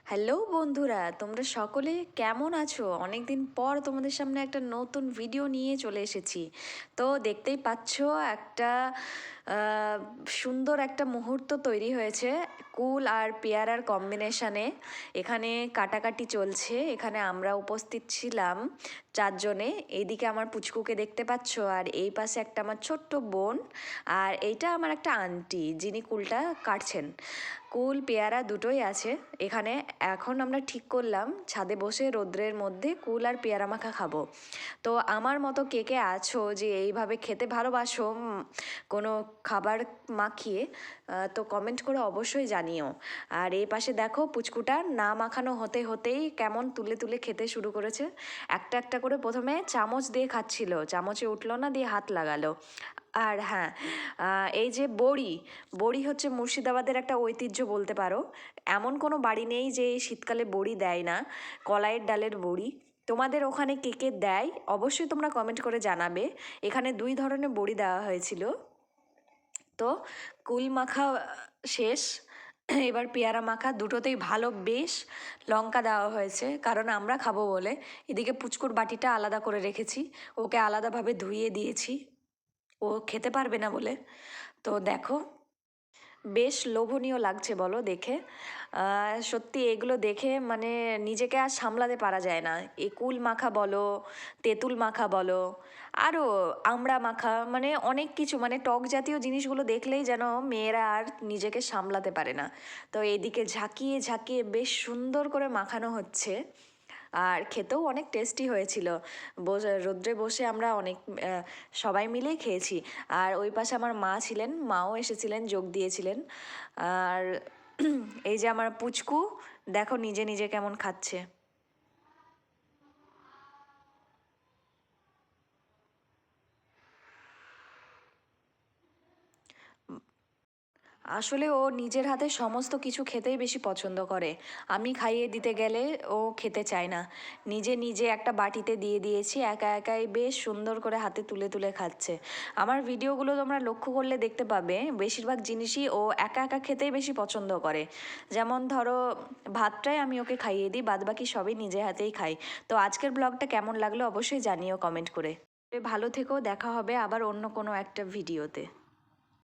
Hello বন্ধুরা, তোমরা সকলে কেমন আছো? অনেক দিন পর তোমাদের সামনে একটা নতুন ভিডিও নিয়ে চলে এসেছি। তো দেখতেই পাচ্ছ একটা আহ, সুন্দর একটা মুহূর্ত তৈরি হয়েছে কুল আর পেয়ারার কম্বিনেশনে। এখানে কাটাকাটি চলছে, এখানে আমরা উপস্থিত ছিলাম চারজনে। এইদিকে আমার পুচকুকে দেখতে পাচ্ছ, আর এই পাশে একটা আমার ছোট্ট বোন, আর এইটা আমার একটা আন্টি যিনি কুলটা কাটছেন। কুল পেয়ারা দুটোই আছে এখানে। এখন আমরা ঠিক করলাম ছাদে বসে রোদ্রের মধ্যে কুল আর পেয়ারা মাখা খাবো। তো আমার মতো কে কে আছো যে এইভাবে খেতে ভালোবাসো কোনো খাবার মাখিয়ে, তো কমেন্ট করে অবশ্যই জানিও। আর এই পাশে দেখো পুচকুটা না মাখানো হতে হতেই কেমন তুলে তুলে খেতে শুরু করেছে। একটা একটা করে প্রথমে চামচ দিয়ে খাচ্ছিল, চামচে উঠলো না, দিয়ে হাত লাগালো। আর হ্যাঁ, এই যে বড়ি, বড়ি হচ্ছে মুর্শিদাবাদের একটা ঐতিহ্য বলতে পারো। এমন কোনো বাড়ি নেই যে এই শীতকালে বড়ি দেয় না। কলাইয়ের ডালের বড়ি। তোমাদের ওখানে কে কে দেয় অবশ্যই তোমরা কমেন্ট করে জানাবে। এখানে দুই ধরনের বড়ি দেওয়া হয়েছিল। তো কুল মাখা শেষ, এবার পেয়ারা মাখা। দুটোতেই ভালো বেশ লঙ্কা দেওয়া হয়েছে, কারণ আমরা খাবো বলে। এদিকে পুচকুর বাটিটা আলাদা করে রেখেছি, ওকে আলাদাভাবে ধুইয়ে দিয়েছি, ও খেতে পারবে না বলে। তো দেখো, বেশ লোভনীয় লাগছে বলো দেখে। সত্যি এগুলো দেখে মানে নিজেকে আর সামলাতে পারা যায় না। এই কুল মাখা বলো, তেঁতুল মাখা বলো, আরও আমড়া মাখা, মানে অনেক কিছু, মানে টক জাতীয় জিনিসগুলো দেখলেই যেন মেয়েরা আর নিজেকে সামলাতে পারে না। তো এইদিকে ঝাঁকিয়ে ঝাঁকিয়ে বেশ সুন্দর করে মাখানো হচ্ছে, আর খেতেও অনেক টেস্টি হয়েছিল। রোদ্রে বসে আমরা অনেক সবাই মিলেই খেয়েছি। আর ওই পাশে আমার মা ছিলেন, মাও এসেছিলেন, যোগ দিয়েছিলেন। আর এই যে আমার পুচকু, দেখো নিজে নিজে কেমন খাচ্ছে। আসলে ও নিজের হাতে সমস্ত কিছু খেতেই বেশি পছন্দ করে। আমি খাইয়ে দিতে গেলে ও খেতে চায় না। নিজে নিজে একটা বাটিতে দিয়ে দিয়েছি, একা একাই বেশ সুন্দর করে হাতে তুলে তুলে খাচ্ছে। আমার ভিডিওগুলো তোমরা লক্ষ্য করলে দেখতে পাবে বেশিরভাগ জিনিসই ও একা একা খেতেই বেশি পছন্দ করে। যেমন ধরো, ভাতটাই আমি ওকে খাইয়ে দিই, বাদবাকি সবই নিজে হাতেই খাই। তো আজকের ব্লগটা কেমন লাগলো অবশ্যই জানিও কমেন্ট করে। ভালো থেকো, দেখা হবে আবার অন্য কোনো একটা ভিডিওতে।